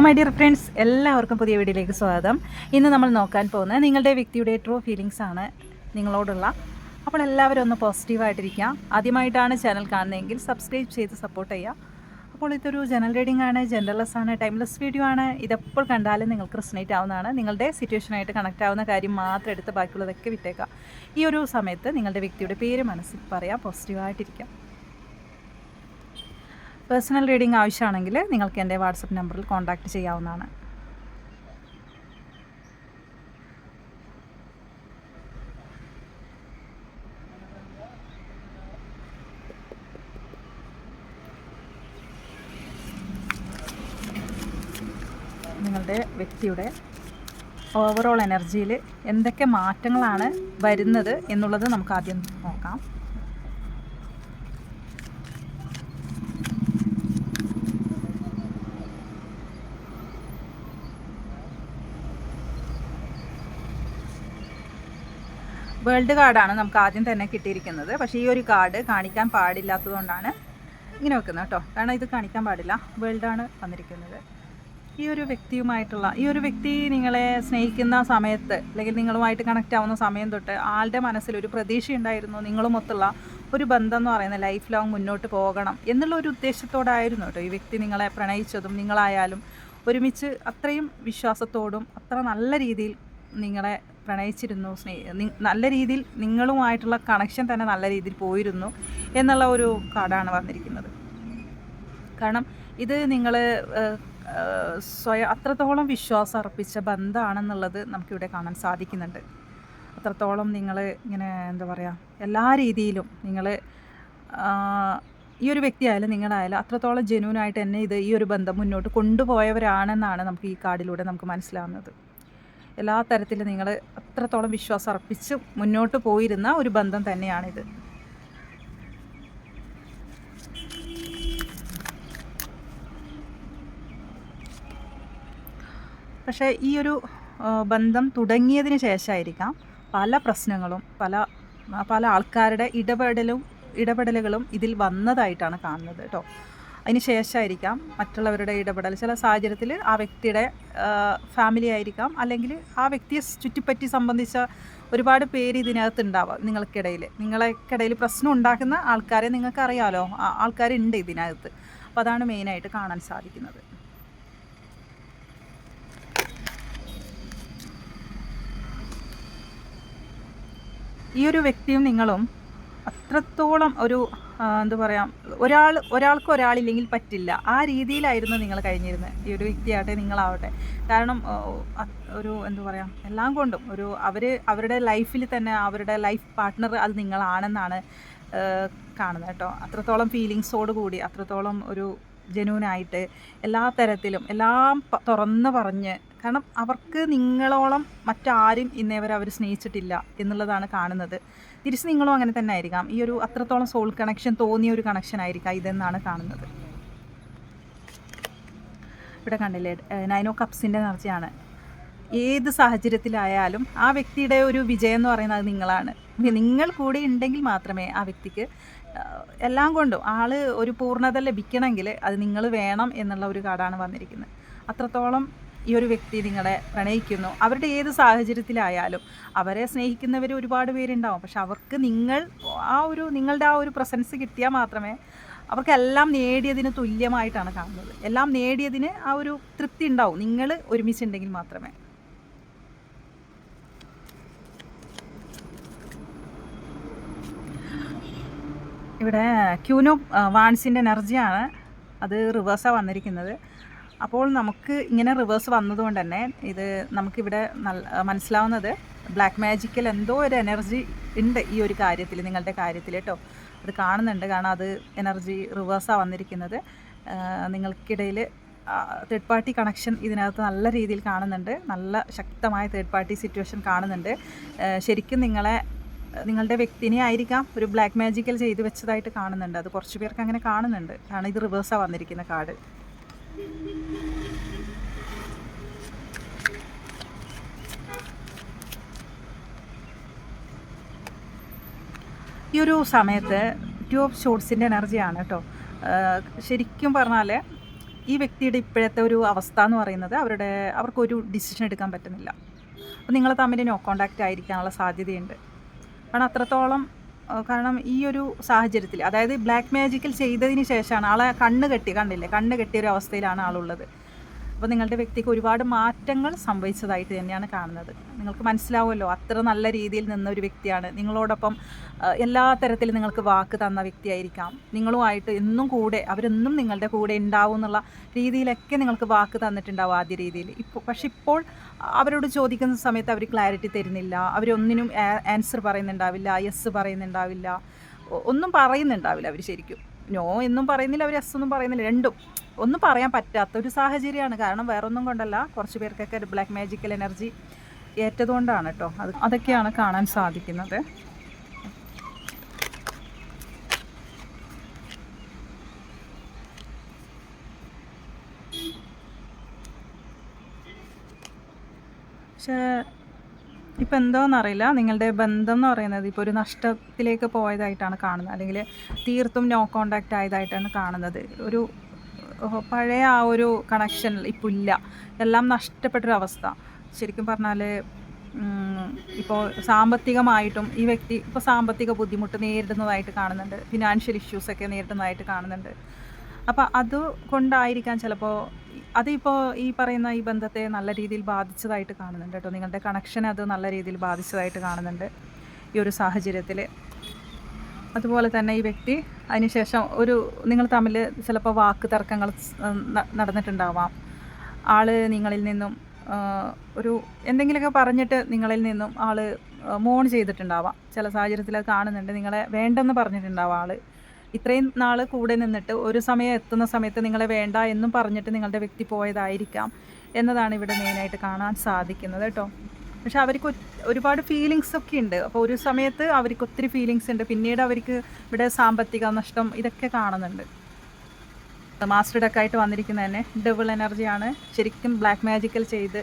My dear friends, എല്ലാവർക്കും പുതിയ വീഡിയോയിലേക്ക് സ്വാഗതം. ഇന്ന് നമ്മൾ നോക്കാൻ പോകുന്നത് നിങ്ങളുടെ വ്യക്തിയുടെ ട്രൂ ഫീലിങ്സ് ആണ് നിങ്ങളോടുള്ള. അപ്പോൾ എല്ലാവരും ഒന്ന് പോസിറ്റീവായിട്ടിരിക്കുക. ആദ്യമായിട്ടാണ് ചാനൽ കാണുന്നതെങ്കിൽ സബ്സ്ക്രൈബ് ചെയ്ത് സപ്പോർട്ട് ചെയ്യുക. അപ്പോൾ ഇതൊരു ജനറൽ റീഡിംഗ് ആണ്, ജെൻഡർലെസ് ആണ്, ടൈംലെസ് വീഡിയോ ആണ്. ഇതെപ്പോൾ കണ്ടാലും നിങ്ങൾക്ക് റെസൊനേറ്റ് ആവുന്നതാണ്. നിങ്ങളുടെ സിറ്റുവേഷനായിട്ട് കണക്റ്റ് ആവുന്ന കാര്യം മാത്രം എടുത്ത് ബാക്കിയുള്ളതൊക്കെ വിട്ടേക്കാം. ഈ ഒരു സമയത്ത് നിങ്ങളുടെ വ്യക്തിയുടെ പേര് മനസ്സിൽ പറയാം, പോസിറ്റീവായിട്ടിരിക്കാം. പേഴ്സണൽ റീഡിംഗ് ആവശ്യമാണെങ്കിൽ നിങ്ങൾക്ക് എൻ്റെ വാട്സപ്പ് നമ്പറിൽ കോൺടാക്റ്റ് ചെയ്യാവുന്നതാണ്. നിങ്ങളുടെ വ്യക്തിയുടെ ഓവറോൾ എനർജിയിൽ എന്തൊക്കെ മാറ്റങ്ങളാണ് വരുന്നത് എന്നുള്ളത് നമുക്ക് ആദ്യം നോക്കാം. വേൾഡ് കാർഡാണ് നമുക്ക് ആദ്യം തന്നെ കിട്ടിയിരിക്കുന്നത്. പക്ഷേ ഈ ഒരു കാർഡ് കാണിക്കാൻ പാടില്ലാത്തതുകൊണ്ടാണ് ഇങ്ങനെ വെക്കുന്നത് കേട്ടോ. കാരണം ഇത് കാണിക്കാൻ പാടില്ല, വേൾഡാണ് വന്നിരിക്കുന്നത്. ഈ ഒരു വ്യക്തി നിങ്ങളെ സ്നേഹിക്കുന്ന സമയത്ത്, അല്ലെങ്കിൽ നിങ്ങളുമായിട്ട് കണക്റ്റ് ആവുന്ന സമയം തൊട്ട് ആളുടെ മനസ്സിലൊരു പ്രതീക്ഷ ഉണ്ടായിരുന്നു. നിങ്ങളുമൊത്തുള്ള ഒരു ബന്ധം എന്ന് പറയുന്നത് ലൈഫ് ലോങ് മുന്നോട്ട് പോകണം എന്നുള്ള ഒരു ഉദ്ദേശത്തോടായിരുന്നു കേട്ടോ ഈ വ്യക്തി നിങ്ങളെ പ്രണയിച്ചതും. നിങ്ങളായാലും ഒരുമിച്ച് അത്രയും വിശ്വാസത്തോടും അത്ര നല്ല രീതിയിൽ നിങ്ങളെ പ്രണയിച്ചിരുന്നു. നല്ല രീതിയിൽ നിങ്ങളുമായിട്ടുള്ള കണക്ഷൻ തന്നെ നല്ല രീതിയിൽ പോയിരുന്നു എന്നുള്ള ഒരു കാർഡാണ് വന്നിരിക്കുന്നത്. കാരണം ഇത് നിങ്ങൾ സ്വയം അത്രത്തോളം വിശ്വാസം അർപ്പിച്ച ബന്ധമാണെന്നുള്ളത് നമുക്കിവിടെ കാണാൻ സാധിക്കുന്നുണ്ട്. അത്രത്തോളം നിങ്ങൾ ഇങ്ങനെ എന്താ പറയുക, എല്ലാ രീതിയിലും നിങ്ങൾ ഈ ഒരു വ്യക്തിയായാലും നിങ്ങളായാലും അത്രത്തോളം ജെന്യൂനായിട്ട് തന്നെ ഈ ഒരു ബന്ധം മുന്നോട്ട് കൊണ്ടുപോയവരാണെന്നാണ് നമുക്ക് ഈ കാർഡിലൂടെ നമുക്ക് മനസ്സിലാവുന്നത്. എല്ലാ തരത്തിലും നിങ്ങൾ അത്രത്തോളം വിശ്വാസം അർപ്പിച്ച് മുന്നോട്ട് പോയിരുന്ന ഒരു ബന്ധം തന്നെയാണിത്. പക്ഷേ ഈ ഒരു ബന്ധം തുടങ്ങിയതിന് ശേഷമായിരിക്കാം പല പ്രശ്നങ്ങളും പല ആൾക്കാരുടെ ഇടപെടലുകളും ഇതിൽ വന്നതായിട്ടാണ് കാണുന്നത് കേട്ടോ. അതിന് ശേഷമായിരിക്കാം മറ്റുള്ളവരുടെ ഇടപെടൽ. ചില സാഹചര്യത്തിൽ ആ വ്യക്തിയുടെ ഫാമിലി ആയിരിക്കാം, അല്ലെങ്കിൽ ആ വ്യക്തിയെ ചുറ്റിപ്പറ്റി സംബന്ധിച്ച ഒരുപാട് പേര് ഇതിനകത്ത് ഉണ്ടാവാം. നിങ്ങൾക്കിടയിൽ പ്രശ്നം ഉണ്ടാക്കുന്ന ആൾക്കാരെ നിങ്ങൾക്കറിയാമല്ലോ, ആൾക്കാരുണ്ട് ഇതിനകത്ത്. അപ്പോൾ അതാണ് മെയിനായിട്ട് കാണാൻ സാധിക്കുന്നത്. ഈ ഒരു വ്യക്തിയും നിങ്ങളും അത്രത്തോളം ഒരു എന്താ പറയുക, ഒരാൾക്ക് ഒരാളില്ലെങ്കിൽ പറ്റില്ല, ആ രീതിയിലായിരുന്നു നിങ്ങൾ കഴിഞ്ഞിരുന്നത്. ഈ ഒരു വ്യക്തിയാവട്ടെ നിങ്ങളാവട്ടെ. കാരണം ഒരു എന്താ പറയുക, എല്ലാം കൊണ്ടും അവരുടെ ലൈഫിൽ തന്നെ അവരുടെ ലൈഫ് പാർട്ട്ണർ അത് നിങ്ങളാണെന്നാണ് കാണുന്നത് കേട്ടോ. അത്രത്തോളം ഫീലിങ്സോട് കൂടി, അത്രത്തോളം ഒരു ജെന്യൂനായിട്ട് എല്ലാ തരത്തിലും എല്ലാം തുറന്ന് പറഞ്ഞ്. കാരണം അവർക്ക് നിങ്ങളോളം മറ്റാരും ഇന്നേവരെ അവർ സ്നേഹിച്ചിട്ടില്ല എന്നുള്ളതാണ് കാണുന്നത്. തിരിച്ച് നിങ്ങളും അങ്ങനെ തന്നെ ആയിരിക്കാം. ഈ ഒരു അത്രത്തോളം സോൾ കണക്ഷൻ തോന്നിയ ഒരു കണക്ഷൻ ആയിരിക്കാം ഇതെന്നാണ് കാണുന്നത്. ഇവിടെ കണ്ടില്ലേ, 9 ഓഫ് കപ്സിൻ്റെ എനർജിയാണ്. ഏത് സാഹചര്യത്തിലായാലും ആ വ്യക്തിയുടെ ഒരു വിജയം എന്ന് പറയുന്നത് നിങ്ങളാണ്. നിങ്ങൾ കൂടെ ഉണ്ടെങ്കിൽ മാത്രമേ ആ വ്യക്തിക്ക് എല്ലാം കൊണ്ടും ഒരു പൂർണ്ണത ലഭിക്കണമെങ്കിൽ അത് നിങ്ങൾ വേണം എന്നുള്ള ഒരു കാർഡാണ് വന്നിരിക്കുന്നത്. അത്രത്തോളം ഈ ഒരു വ്യക്തി നിങ്ങളെ പ്രണയിക്കുന്നു. അവരുടെ ഏത് സാഹചര്യത്തിലായാലും അവരെ സ്നേഹിക്കുന്നവർ ഒരുപാട് പേരുണ്ടാവും. പക്ഷെ അവർക്ക് നിങ്ങളുടെ ആ ഒരു പ്രസൻസ് കിട്ടിയാൽ മാത്രമേ അവർക്കെല്ലാം നേടിയതിന് തുല്യമായിട്ടാണ് കാണുന്നത്. എല്ലാം നേടിയതിന് ആ ഒരു തൃപ്തി ഉണ്ടാവും നിങ്ങൾ ഒരുമിച്ചുണ്ടെങ്കിൽ മാത്രമേ. ഇവിടെ ക്യൂൻ ഓഫ് വാൻസിൻ്റെ എനർജിയാണ്, അത് റിവേഴ്സാണ് വന്നിരിക്കുന്നത്. അപ്പോൾ നമുക്ക് ഇങ്ങനെ റിവേഴ്സ് വന്നതുകൊണ്ട് തന്നെ ഇത് നമുക്കിവിടെ മനസ്സിലാവുന്നത് ബ്ലാക്ക് മാജിക്കൽ എന്തോ ഒരു എനർജി ഉണ്ട് ഈ ഒരു കാര്യത്തിൽ, നിങ്ങളുടെ കാര്യത്തിൽ കേട്ടോ. അത് കാണുന്നുണ്ട്. കാരണം അത് എനർജി റിവേഴ്സാണ് വന്നിരിക്കുന്നത്. നിങ്ങൾക്കിടയിൽ തേർഡ് പാർട്ടി കണക്ഷൻ ഇതിനകത്ത് നല്ല രീതിയിൽ കാണുന്നുണ്ട്. നല്ല ശക്തമായ തേർഡ് പാർട്ടി സിറ്റുവേഷൻ കാണുന്നുണ്ട്. ശരിക്കും നിങ്ങളുടെ വ്യക്തിനെ ആയിരിക്കാം ഒരു ബ്ലാക്ക് മാജിക്കൽ ചെയ്ത് വെച്ചതായിട്ട് കാണുന്നുണ്ട്. അത് കുറച്ച് പേർക്ക് അങ്ങനെ കാണുന്നുണ്ട്. കാരണം ഇത് റിവേഴ്സാണ് വന്നിരിക്കുന്ന കാർഡ്. ഈ ഒരു സമയത്ത് 2 ഓഫ് ഷോർട്സിൻ്റെ എനർജിയാണ് കേട്ടോ. ശരിക്കും പറഞ്ഞാൽ ഈ വ്യക്തിയുടെ ഇപ്പോഴത്തെ ഒരു അവസ്ഥ എന്ന് പറയുന്നത് അവർക്കൊരു ഡിസിഷൻ എടുക്കാൻ പറ്റുന്നില്ല. അപ്പോൾ നിങ്ങൾ തമ്മിൽ നോ കോണ്ടാക്റ്റ് ആയിരിക്കാനുള്ള സാധ്യതയുണ്ട്. കാരണം ഈ ഒരു സാഹചര്യത്തിൽ, അതായത് ബ്ലാക്ക് മാജിക്കൽ ചെയ്തതിന് ശേഷമാണ് ആളെ കണ്ണ് കെട്ടിയൊരു അവസ്ഥയിലാണ് ആളുള്ളത്. അപ്പോൾ നിങ്ങളുടെ വ്യക്തിക്ക് ഒരുപാട് മാറ്റങ്ങൾ സംഭവിച്ചതായിട്ട് തന്നെയാണ് കാണുന്നത്. നിങ്ങൾക്ക് മനസ്സിലാവുമല്ലോ, അത്ര നല്ല രീതിയിൽ നിന്ന ഒരു വ്യക്തിയാണ്. നിങ്ങളോടൊപ്പം എല്ലാ തരത്തിലും നിങ്ങൾക്ക് വാക്ക് തന്ന വ്യക്തിയായിരിക്കാം. നിങ്ങളുമായിട്ട് എന്നും അവരെന്നും നിങ്ങളുടെ കൂടെ ഉണ്ടാവും എന്നുള്ള രീതിയിലൊക്കെ നിങ്ങൾക്ക് വാക്ക് തന്നിട്ടുണ്ടാവും ആദ്യ രീതിയിൽ. പക്ഷെ ഇപ്പോൾ അവരോട് ചോദിക്കുന്ന സമയത്ത് അവർ ക്ലാരിറ്റി തരുന്നില്ല. അവരൊന്നിനും ആൻസർ പറയുന്നുണ്ടാവില്ല, യെസ് പറയുന്നുണ്ടാവില്ല, ഒന്നും പറയുന്നുണ്ടാവില്ല. അവർ ശരിക്കും നോ എന്നും പറയുന്നില്ല, അവർ യെസ് ഒന്നും പറയുന്നില്ല, രണ്ടും ഒന്നും പറയാൻ പറ്റാത്തൊരു സാഹചര്യമാണ്. കാരണം വേറൊന്നും കൊണ്ടല്ല, കുറച്ച് പേർക്കൊക്കെ ബ്ലാക്ക് മാജിക്കൽ എനർജി ഏറ്റതുകൊണ്ടാണ് കേട്ടോ. അതൊക്കെയാണ് കാണാൻ സാധിക്കുന്നത്. പക്ഷേ ഇപ്പം എന്തോന്നറിയില്ല, നിങ്ങളുടെ ബന്ധം എന്ന് പറയുന്നത് ഇപ്പോൾ ഒരു നഷ്ടത്തിലേക്ക് പോയതായിട്ടാണ് കാണുന്നത്, അല്ലെങ്കിൽ തീർത്തും നോ കോണ്ടാക്റ്റ് ആയതായിട്ടാണ് കാണുന്നത്. ഒരു പഴയ ആ ഒരു കണക്ഷൻ ഇപ്പോൾ ഇല്ല, എല്ലാം നഷ്ടപ്പെട്ടൊരവസ്ഥ. ശരിക്കും പറഞ്ഞാൽ ഇപ്പോൾ സാമ്പത്തികമായിട്ടും ഈ വ്യക്തി ഇപ്പോൾ സാമ്പത്തിക ബുദ്ധിമുട്ട് നേരിടുന്നതായിട്ട് കാണുന്നുണ്ട്, ഫിനാൻഷ്യൽ ഇഷ്യൂസൊക്കെ നേരിടുന്നതായിട്ട് കാണുന്നുണ്ട്. അപ്പോൾ അതുകൊണ്ടായിരിക്കാം ചിലപ്പോൾ അതിപ്പോൾ ഈ പറയുന്ന ഈ ബന്ധത്തെ നല്ല രീതിയിൽ ബാധിച്ചതായിട്ട് കാണുന്നുണ്ട് കേട്ടോ. നിങ്ങളുടെ കണക്ഷനെ അത് നല്ല രീതിയിൽ ബാധിച്ചതായിട്ട് കാണുന്നുണ്ട് ഈ ഒരു സാഹചര്യത്തിൽ. അതുപോലെ തന്നെ ഈ വ്യക്തി അതിനുശേഷം നിങ്ങൾ തമ്മിൽ ചിലപ്പോൾ വാക്ക് തർക്കങ്ങൾ നടന്നിട്ടുണ്ടാവാം. ആൾ നിങ്ങളിൽ നിന്നും എന്തെങ്കിലുമൊക്കെ പറഞ്ഞിട്ട് നിങ്ങളിൽ നിന്നും ആൾ മോൺ ചെയ്തിട്ടുണ്ടാവാം. ചില സാഹചര്യത്തിൽ അത് കാണുന്നുണ്ട്. നിങ്ങളെ വേണ്ടെന്ന് പറഞ്ഞിട്ടുണ്ടാവാം ആൾ. ഇത്രയും നാൾ കൂടെ നിന്നിട്ട് ഒരു സമയം എത്തുന്ന സമയത്ത് നിങ്ങളെ വേണ്ട എന്നും പറഞ്ഞിട്ട് നിങ്ങളുടെ വ്യക്തി പോയതായിരിക്കാം എന്നതാണ് ഇവിടെ മെയിനായിട്ട് കാണാൻ സാധിക്കുന്നത് കേട്ടോ. പക്ഷെ അവർക്ക് ഒരുപാട് ഫീലിങ്സ് ഒക്കെ ഉണ്ട്. അപ്പോൾ ഒരു സമയത്ത് അവർക്ക് ഒത്തിരി ഫീലിങ്സ് ഉണ്ട്, പിന്നീട് അവർക്ക് ഇവിടെ സാമ്പത്തിക നഷ്ടം ഇതൊക്കെ കാണുന്നുണ്ട്. മാസ്റ്റർ ഡെക്കായിട്ട് വന്നിരിക്കുന്നത് തന്നെ ഡബിൾ എനർജിയാണ്. ശരിക്കും ബ്ലാക്ക് മാജിക്കൽ ചെയ്ത്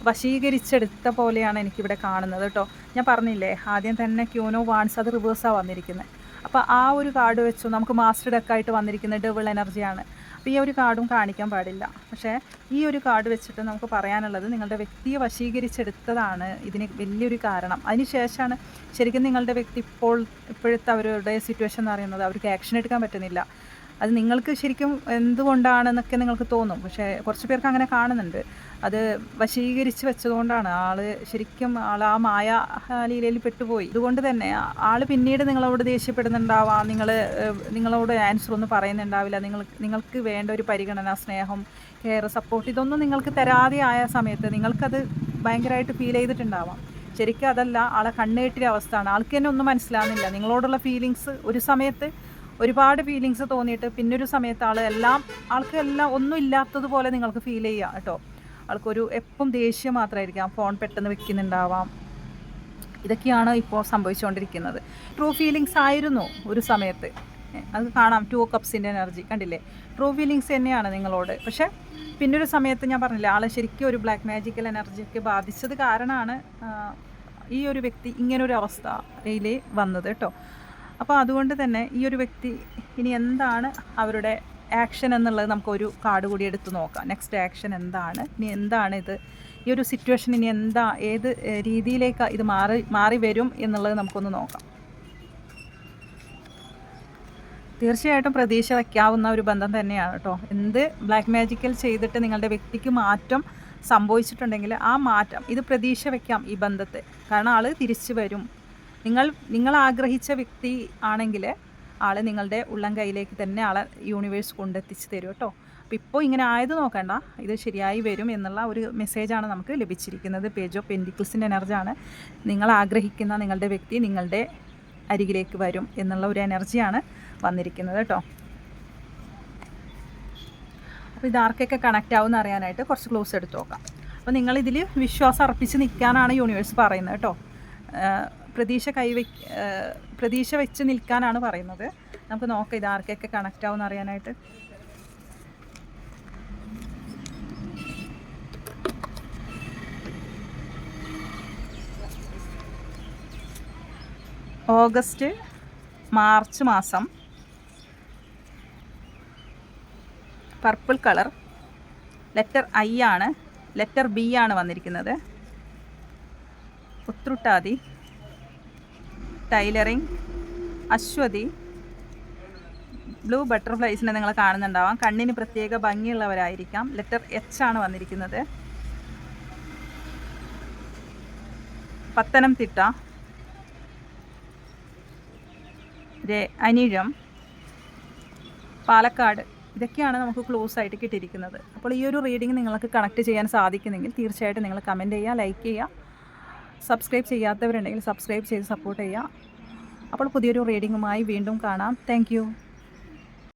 വശീകരിച്ചെടുത്ത പോലെയാണ് എനിക്കിവിടെ കാണുന്നത് കേട്ടോ. ഞാൻ പറഞ്ഞില്ലേ ആദ്യം തന്നെ ക്യൂനോ വാൺസ്, അത് റിവേഴ്സാണ് വന്നിരിക്കുന്നത്. അപ്പോൾ ആ ഒരു കാർഡ് വെച്ചു നമുക്ക് മാസ്റ്റർ ഡെക്കായിട്ട് വന്നിരിക്കുന്നത് ഡബിൾ എനർജിയാണ്. അപ്പോൾ ഈ ഒരു കാർഡും കാണിക്കാൻ പാടില്ല. പക്ഷേ ഈ ഒരു കാർഡ് വെച്ചിട്ട് നമുക്ക് പറയാനുള്ളത്, നിങ്ങളുടെ വ്യക്തിയെ വശീകരിച്ചെടുത്തതാണ് ഇതിന് വലിയൊരു കാരണം. അതിനുശേഷമാണ് ശരിക്കും നിങ്ങളുടെ വ്യക്തി ഇപ്പോഴത്തെ അവരുടെ സിറ്റുവേഷൻ എന്ന് പറയുന്നത് അവർക്ക് ആക്ഷൻ എടുക്കാൻ പറ്റുന്നില്ല. അത് നിങ്ങൾക്ക് ശരിക്കും എന്തുകൊണ്ടാണെന്നൊക്കെ നിങ്ങൾക്ക് തോന്നും. പക്ഷേ കുറച്ച് പേർക്ക് അങ്ങനെ കാണുന്നുണ്ട്. അത് വശീകരിച്ച് വെച്ചതുകൊണ്ടാണ്. ശരിക്കും ആ മായ ലീലയിൽ പെട്ടുപോയി. അതുകൊണ്ട് തന്നെ ആൾ പിന്നീട് നിങ്ങളോട് ദേഷ്യപ്പെടുന്നുണ്ടാവാം, നിങ്ങളോട് ആൻസർ ഒന്നും പറയുന്നുണ്ടാവില്ല. നിങ്ങൾക്ക് വേണ്ട ഒരു പരിഗണന, സ്നേഹം, കെയർ, സപ്പോർട്ട് ഇതൊന്നും നിങ്ങൾക്ക് തരാതെ ആയ സമയത്ത് നിങ്ങൾക്കത് ഭയങ്കരമായിട്ട് ഫീൽ ചെയ്തിട്ടുണ്ടാവാം. ശരിക്കും അതല്ല, ആളെ കണ്ണേട്ടിയ അവസ്ഥയാണ്. ആൾക്ക് തന്നെ ഒന്നും മനസ്സിലാവുന്നില്ല. നിങ്ങളോടുള്ള ഫീലിങ്സ് ഒരു സമയത്ത് ഒരുപാട് ഫീലിങ്സ് തോന്നിയിട്ട് പിന്നൊരു സമയത്ത് ആൾക്ക് എല്ലാം ഒന്നും ഇല്ലാത്തതുപോലെ നിങ്ങൾക്ക് ഫീൽ ചെയ്യുക കേട്ടോ. ആൾക്കൊരു എപ്പം ദേഷ്യം മാത്രമായിരിക്കാം, ഫോൺ പെട്ടെന്ന് വെക്കുന്നുണ്ടാവാം. ഇതൊക്കെയാണ് ഇപ്പോൾ സംഭവിച്ചുകൊണ്ടിരിക്കുന്നത്. ട്രൂ ഫീലിങ്സ് ആയിരുന്നു ഒരു സമയത്ത്, അത് കാണാം. 2 കപ്സിൻ്റെ എനർജി കണ്ടില്ലേ, ട്രൂ ഫീലിങ്സ് തന്നെയാണ് നിങ്ങളോട്. പക്ഷേ പിന്നൊരു സമയത്ത് ഞാൻ പറഞ്ഞില്ലേ, ആളെ ശരിക്കും ഒരു ബ്ലാക്ക് മാജിക്കൽ എനർജിക്ക് ബാധിച്ചത് കാരണമാണ് ഈ ഒരു വ്യക്തി ഇങ്ങനൊരു അവസ്ഥയിൽ വന്നത് കേട്ടോ. അപ്പോൾ അതുകൊണ്ട് തന്നെ ഈ ഒരു വ്യക്തി ഇനി എന്താണ് അവരുടെ ആക്ഷൻ എന്നുള്ളത് നമുക്കൊരു കാർഡ് കൂടി എടുത്ത് നോക്കാം. നെക്സ്റ്റ് ആക്ഷൻ എന്താണ്, ഇനി എന്താണ് ഈ ഒരു സിറ്റുവേഷൻ ഇനി ഏത് രീതിയിലേക്ക് ഇത് മാറി വരും എന്നുള്ളത് നമുക്കൊന്ന് നോക്കാം. തീർച്ചയായിട്ടും പ്രതീക്ഷ വയ്ക്കാവുന്ന ഒരു ബന്ധം തന്നെയാണ് കേട്ടോ. എന്ത് ബ്ലാക്ക് മാജിക്കൽ ചെയ്തിട്ട് നിങ്ങളുടെ വ്യക്തിക്ക് മാറ്റം സംഭവിച്ചിട്ടുണ്ടെങ്കിൽ ആ മാറ്റം ഇത് പ്രതീക്ഷ വയ്ക്കാം ഈ ബന്ധത്തെ. കാരണം ആൾ തിരിച്ചു വരും. നിങ്ങൾ ആഗ്രഹിച്ച വ്യക്തി ആണെങ്കിൽ ആൾ നിങ്ങളുടെ ഉള്ളം കയ്യിലേക്ക് തന്നെ ആളെ യൂണിവേഴ്സ് കൊണ്ടെത്തിച്ച് തരും കേട്ടോ. അപ്പോൾ ഇപ്പോൾ ഇങ്ങനെ ആയത് നോക്കണ്ട, ഇത് ശരിയായി വരും എന്നുള്ള ഒരു മെസ്സേജാണ് നമുക്ക് ലഭിച്ചിരിക്കുന്നത്. പേജ് ഓഫ് പെൻറ്റിക്കിൾസിൻ്റെ എനർജിയാണ്. നിങ്ങൾ ആഗ്രഹിക്കുന്ന നിങ്ങളുടെ വ്യക്തി നിങ്ങളുടെ അരികിലേക്ക് വരും എന്നുള്ള ഒരു എനർജിയാണ് വന്നിരിക്കുന്നത് കേട്ടോ. അപ്പോൾ ഇത് ആർക്കൊക്കെ കണക്റ്റ് ആവുമെന്ന് അറിയാനായിട്ട് കുറച്ച് ക്ലോസ് എടുത്ത് നോക്കാം. അപ്പോൾ നിങ്ങളിതിൽ വിശ്വാസം അർപ്പിച്ച് നിൽക്കാനാണ് യൂണിവേഴ്സ് പറയുന്നത് കേട്ടോ. പ്രതീക്ഷ വെച്ച് നിൽക്കാനാണ് പറയുന്നത്. നമുക്ക് നോക്കാം ഇത് ആർക്കൊക്കെ കണക്റ്റ് ആവുമെന്ന് അറിയാനായിട്ട്. ഓഗസ്റ്റ് മാർച്ച് മാസം പർപ്പിൾ കളർ ലെറ്റർ ഐ ആണ്. ലെറ്റർ ബി ആണ് വന്നിരിക്കുന്നത്. ഉത്രട്ടാതി, ടൈലറിങ്, അശ്വതി, ബ്ലൂ ബട്ടർഫ്ലൈസിനെ നിങ്ങൾ കാണുന്നുണ്ടാവാം. കണ്ണിന് പ്രത്യേക ഭംഗിയുള്ളവരായിരിക്കാം. ലെറ്റർ എച്ച് ആണ് വന്നിരിക്കുന്നത്. പത്തനംതിട്ട, അനിഴം, പാലക്കാട്, ഇതൊക്കെയാണ് നമുക്ക് ക്ലോസ് ആയിട്ട് കിട്ടിയിരിക്കുന്നത്. അപ്പോൾ ഈ ഒരു റീഡിംഗ് നിങ്ങൾക്ക് കണക്ട് ചെയ്യാൻ സാധിക്കുന്നെങ്കിൽ തീർച്ചയായിട്ടും നിങ്ങൾ കമൻറ്റ് ചെയ്യുക, ലൈക്ക് ചെയ്യുക. സബ്സ്ക്രൈബ് ചെയ്യാത്തവരുണ്ടെങ്കിൽ സബ്സ്ക്രൈബ് ചെയ്ത് സപ്പോർട്ട് ചെയ്യുക. അപ്പോൾ പുതിയൊരു റീഡിങ്ങുമായി വീണ്ടും കാണാം. താങ്ക്